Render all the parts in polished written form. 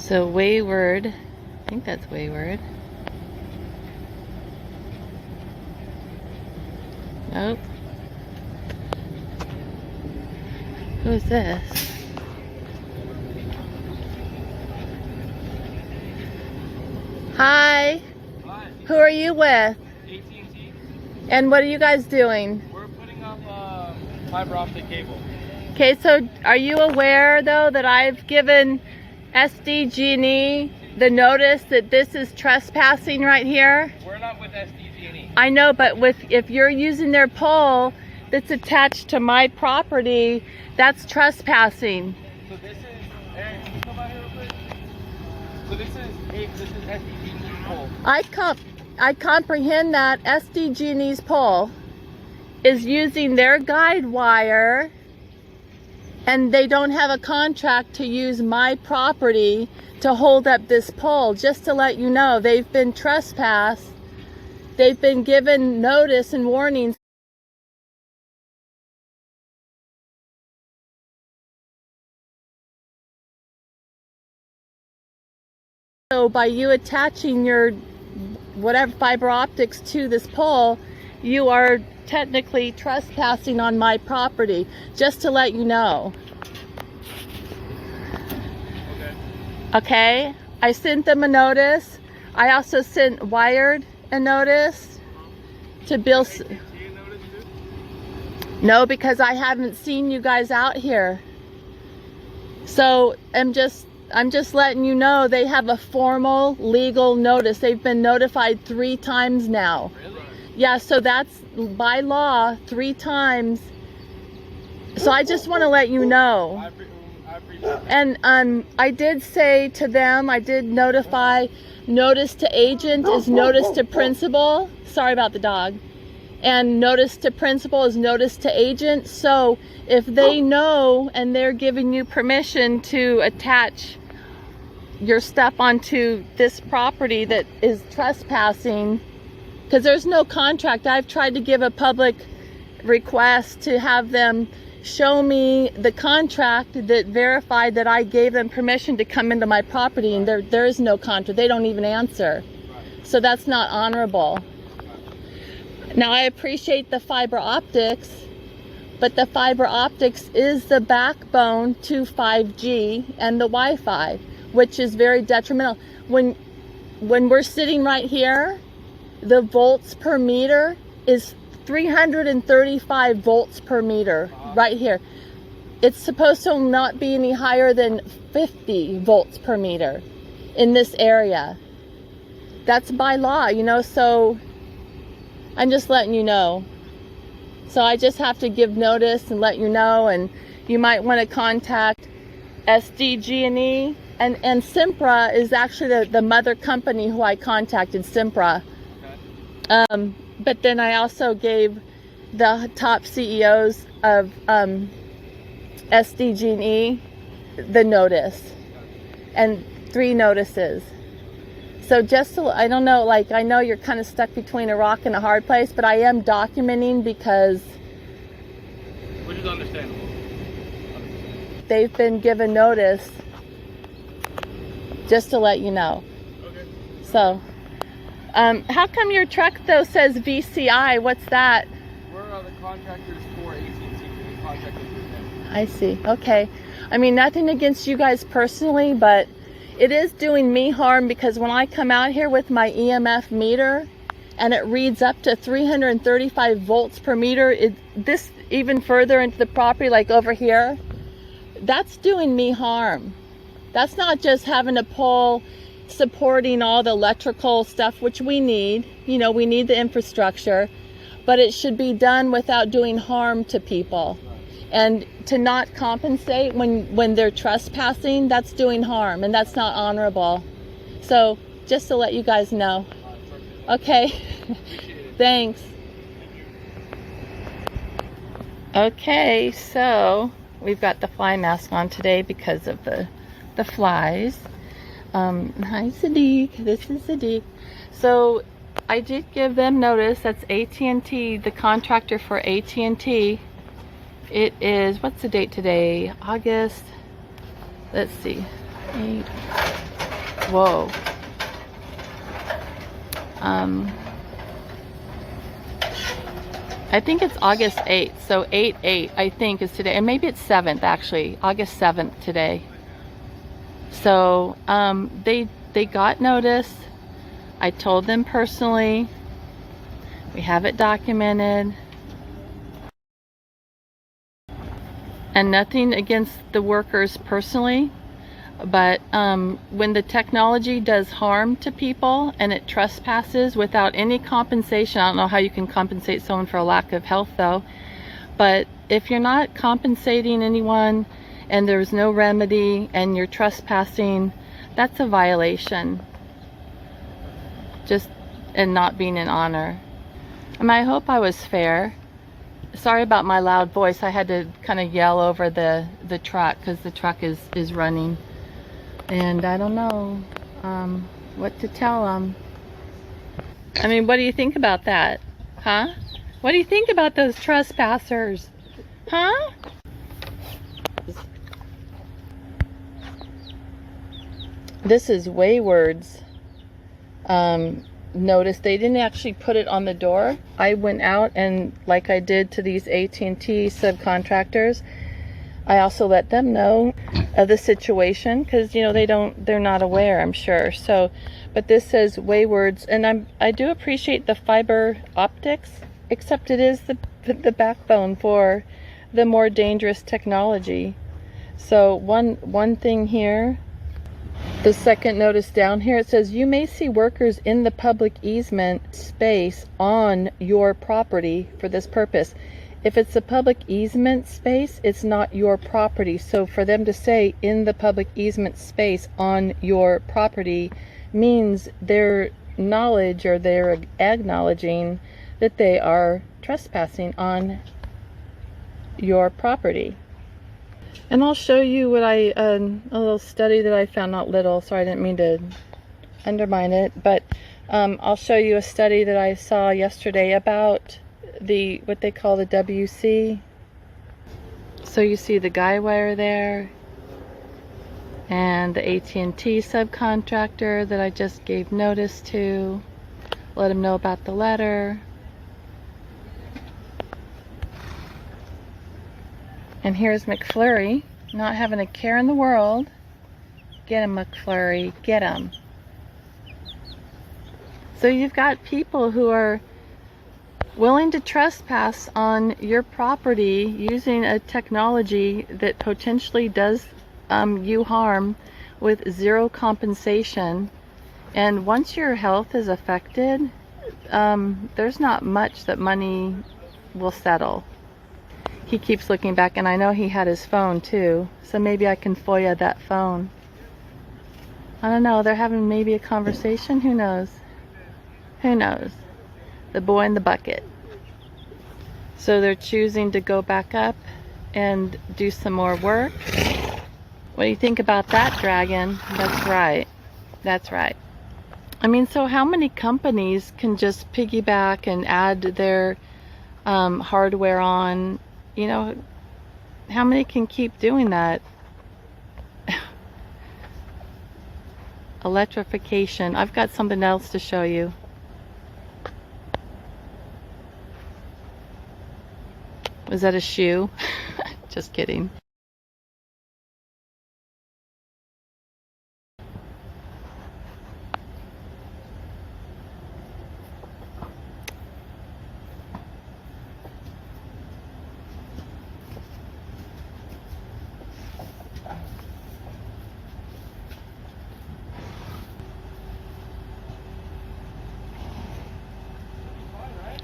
So Wayward, I think that's Wayward. Nope. Who's this? Hi. Hi. Who are you with? AT&T. And what are you guys doing? We're putting up fiber optic cable. Okay, so are you aware though that I've given SDGE the notice that this is trespassing right here? We're not with SDGE. I know, but if you're using their pole that's attached to my property, that's trespassing. So this is, Aaron, can you come out here real quick? So this is SDGE pole. I comprehend that SDGE's pole is using their guide wire, and they don't have a contract to use my property to hold up this pole. Just to let you know, they've been trespassed. They've been given notice and warnings. So by you attaching your whatever fiber optics to this pole, you are technically trespassing on my property, just to let you know. Okay, I sent them a notice. I also sent Wired a notice to Bill. No, because I haven't seen you guys out here. So I'm just letting you know they have a formal legal notice. They've been notified 3 times now. Really? Yeah, so that's by law 3 times. So I just want to let you know. I appreciate that. And I did say to them, I did notify, notice to agent is notice to principal. Sorry about the dog. And notice to principal is notice to agent. So if they know and they're giving you permission to attach your stuff onto this property that is trespassing, because there's no contract. I've tried to give a public request to have them show me the contract that verified that I gave them permission to come into my property, and there is no contract. They don't even answer. So that's not honorable. Now I appreciate the fiber optics, but the fiber optics is the backbone to 5G and the Wi-Fi, which is very detrimental. When we're sitting right here, the volts per meter is 335 volts per meter right here. It's supposed to not be any higher than 50 volts per meter in this area. That's by law, you know, so I'm just letting you know. So I just have to give notice and let you know, and you might want to contact SDGE, and Simpra is actually the mother company who I contacted, Simpra. Okay. But then I also gave the top CEOs of SDGE the notice, and 3 notices. So just to, I don't know, like, I know you're kind of stuck between a rock and a hard place, but I am documenting because Which is understandable. they've been given notice, just to let you know. Okay. So how come your truck though says VCI? What's that? We're the contractors for AT&T. We contracted with them. I see. Okay. I mean, nothing against you guys personally, but it is doing me harm, because when I come out here with my EMF meter and it reads up to 335 volts per meter, this even further into the property, like over here, that's doing me harm. That's not just having a pole supporting all the electrical stuff, which we need. You know, we need the infrastructure, but it should be done without doing harm to people. And to not compensate when they're trespassing, that's doing harm, and that's not honorable. So just to let you guys know. Okay. Thanks. Okay, so we've got the fly mask on today because of the flies. Hi Sadiq, this is Sadiq. So I did give them notice. That's AT&T, the contractor for AT&T. It is, what's the date today? August, let's see, 8, Whoa. I think it's August 8th, so 8/8 I think is today, and maybe it's 7th actually, August 7th today. So they got notice. I told them personally. We have it documented. And nothing against the workers personally, but when the technology does harm to people and it trespasses without any compensation, I don't know how you can compensate someone for a lack of health though, but if you're not compensating anyone and there's no remedy and you're trespassing, that's a violation. Just and not being in honor. I mean, I hope I was fair. Sorry about my loud voice. I had to kind of yell over the truck because the truck is running. And I don't know what to tell them. I mean, what do you think about that? Huh? What do you think about those trespassers? Huh? This is Wayward's notice. They didn't actually put it on the door. I went out and, like I did to these AT&T subcontractors, I also let them know of the situation because, you know, they're not aware, I'm sure. So, but this says Wayward's, and I do appreciate the fiber optics, except it is the backbone for the more dangerous technology. So one thing here, the second notice down here, it says you may see workers in the public easement space on your property for this purpose. If it's a public easement space, it's not your property. So for them to say in the public easement space on your property means their knowledge, or they're acknowledging that they are trespassing on your property. And I'll show you what a little study that I found, not little, sorry, I didn't mean to undermine it, but I'll show you a study that I saw yesterday about what they call the WC. So you see the guy wire there, and the AT&T subcontractor that I just gave notice to, let him know about the letter. And here's McFlurry, not having a care in the world. Get him, McFlurry, get him. So you've got people who are willing to trespass on your property using a technology that potentially does you harm with zero compensation. And once your health is affected, there's not much that money will settle. He keeps looking back, and I know he had his phone too, so maybe I can FOIA that phone. I don't know, they're having maybe a conversation, who knows? Who knows? The boy in the bucket. So they're choosing to go back up and do some more work. What do you think about that, Dragon? That's right. That's right. I mean, so how many companies can just piggyback and add their hardware on? You know, how many can keep doing that? Electrification. I've got something else to show you. Was that a shoe? Just kidding.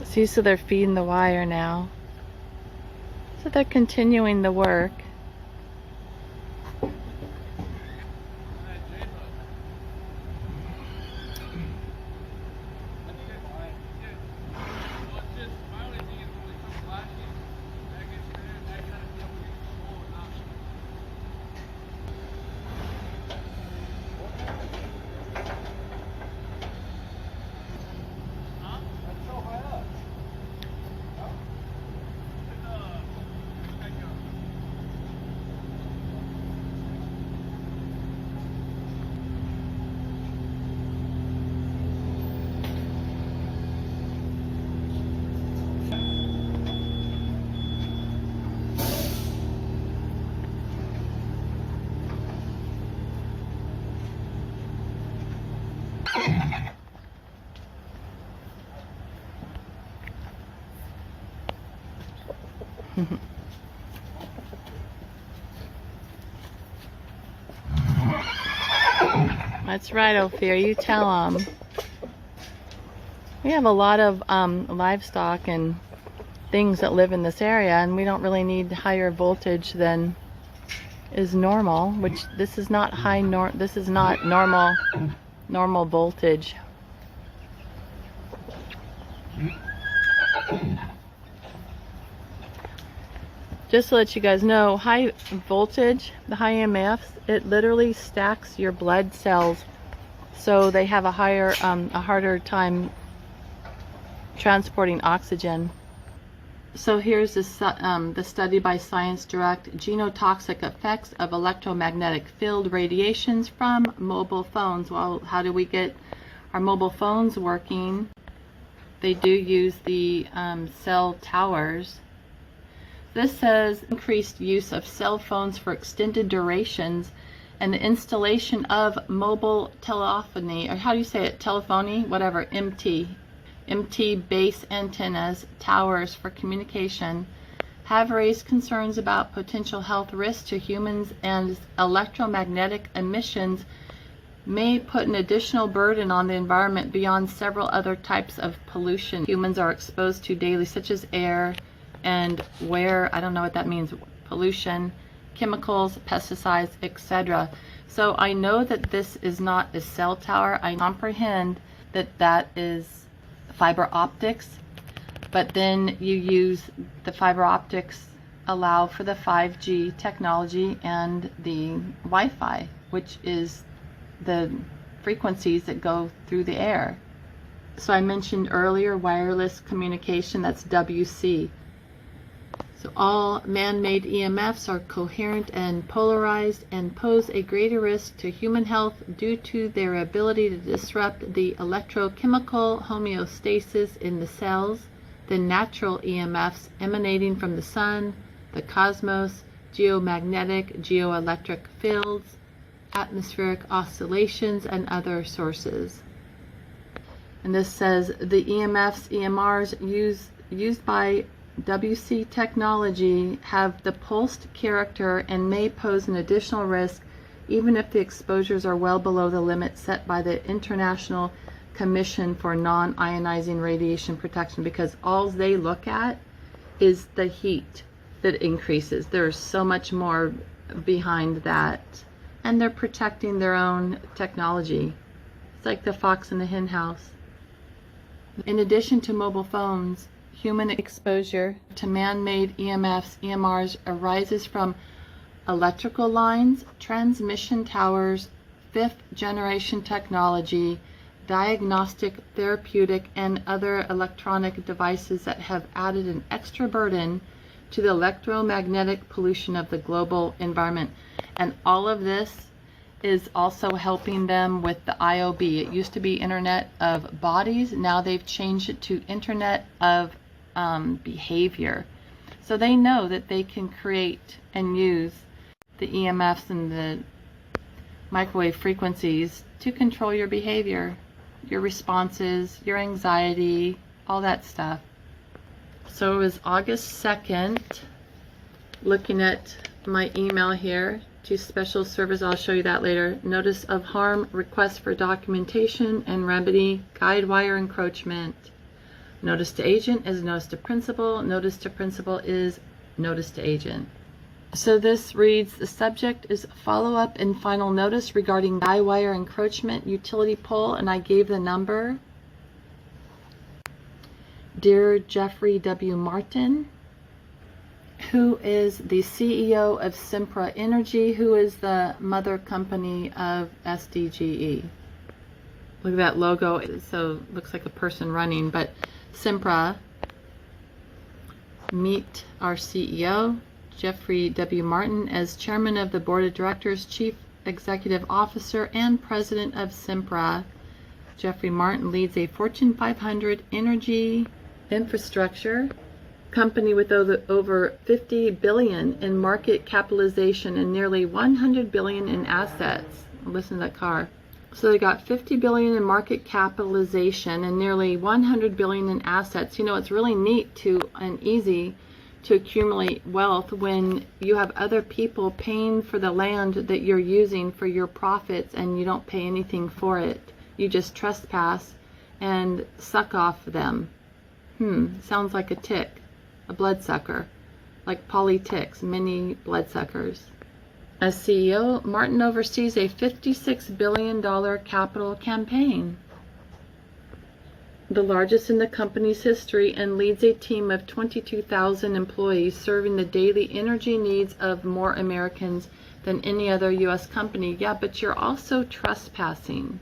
See, so they're feeding the wire now. So they're continuing the work. That's right, Ophir. You tell them. We have a lot of livestock and things that live in this area, and we don't really need higher voltage than is normal. Which this is not this is not normal voltage. Just to let you guys know, high voltage, the high EMFs, it literally stacks your blood cells, so they have a harder time transporting oxygen. So here's the study by Science Direct: genotoxic effects of electromagnetic field radiations from mobile phones. Well, how do we get our mobile phones working? They do use the cell towers. This says increased use of cell phones for extended durations and the installation of mobile telephony, or how do you say it, telephony, whatever, MT base antennas, towers for communication, have raised concerns about potential health risks to humans, and electromagnetic emissions may put an additional burden on the environment beyond several other types of pollution humans are exposed to daily, such as air and I don't know what that means, pollution, chemicals, pesticides, etc. So I know that this is not a cell tower. I comprehend that that is fiber optics, but then you use the fiber optics allow for the 5G technology and the Wi-Fi, which is the frequencies that go through the air. So I mentioned earlier wireless communication, that's WC. So all man-made EMFs are coherent and polarized and pose a greater risk to human health due to their ability to disrupt the electrochemical homeostasis in the cells than natural EMFs emanating from the sun, the cosmos, geomagnetic, geoelectric fields, atmospheric oscillations, and other sources. And this says the EMFs, EMRs used by WC technology have the pulsed character and may pose an additional risk even if the exposures are well below the limit set by the International Commission for Non-Ionizing Radiation Protection, because all they look at is the heat that increases. There's so much more behind that, and they're protecting their own technology. It's like the fox in the hen house. In addition to mobile phones, human exposure to man-made EMFs, EMRs arises from electrical lines, transmission towers, fifth-generation technology, diagnostic, therapeutic, and other electronic devices that have added an extra burden to the electromagnetic pollution of the global environment. And all of this is also helping them with the IOB. It used to be Internet of Bodies. Now they've changed it to Internet of behavior. So they know that they can create and use the EMFs and the microwave frequencies to control your behavior, your responses, your anxiety, all that stuff. So it was August 2nd, looking at my email here to Special Service, I'll show you that later. Notice of harm, request for documentation and remedy, guide wire encroachment. Notice to agent is notice to principal. Notice to principal is notice to agent. So this reads, the subject is follow-up and final notice regarding guy wire encroachment utility pole, and I gave the number. Dear Jeffrey W. Martin, who is the CEO of Sempra Energy, who is the mother company of SDGE. Look at that logo. So it looks like a person running, but Sempra, meet our CEO, Jeffrey W. Martin, as chairman of the board of directors, chief executive officer, and president of Sempra. Jeffrey Martin leads a Fortune 500 energy infrastructure company with over 50 billion in market capitalization and nearly 100 billion in assets. Listen to that car. So they got 50 billion in market capitalization and nearly 100 billion in assets. You know, it's really neat and easy to accumulate wealth when you have other people paying for the land that you're using for your profits and you don't pay anything for it. You just trespass and suck off them. Sounds like a tick, a bloodsucker, like polyticks, mini bloodsuckers. As CEO, Martin oversees a $56 billion capital campaign, the largest in the company's history, and leads a team of 22,000 employees serving the daily energy needs of more Americans than any other U.S. company. Yeah, but you're also trespassing.